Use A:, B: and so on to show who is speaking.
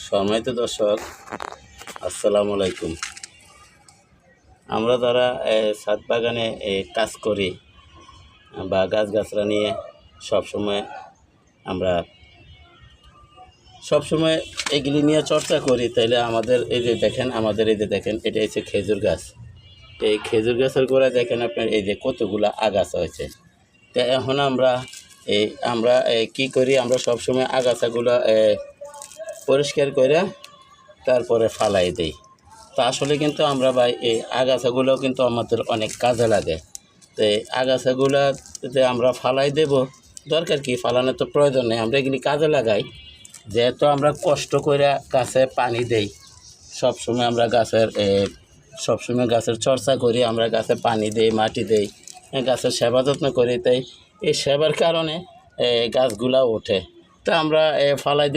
A: সম্মানিত দর্শক, আসসালামু আলাইকুম। আমরা যারা ছাদ বাগানে কাজ করি বা গাছগাছরা নিয়ে সবসময় এগুলি নিয়ে চর্চা করি, তাইলে আমাদের এই যে দেখেন এটা হচ্ছে খেজুর গাছ। এই খেজুর গাছের গোড়ায় দেখেন আপনার এই যে কতগুলা আগাছা হয়েছে। তো এখন আমরা কি করি, আমরা সবসময় আগাছাগুলো পরিষ্কার করে তারপরে ফালাই দিই। তো আসলে কিন্তু আমরা ভাই এই আগাছাগুলো কিন্তু আমাদের অনেক কাজে লাগে। তো এই আগাছাগুলোতে আমরা ফালাই দেব, দরকার কি, ফালানোর তো প্রয়োজন নেই, আমরা এগুলি কাজে লাগাই। যেহেতু আমরা কষ্ট করে গাছে পানি দেই, সবসময় আমরা গাছের চর্চা করি, আমরা গাছে পানি দেই, মাটি দেই, গাছের সেবা যত্ন করি, তাই এই সেবার কারণে গাছগুলা ওঠে। তা আমরা ফালাই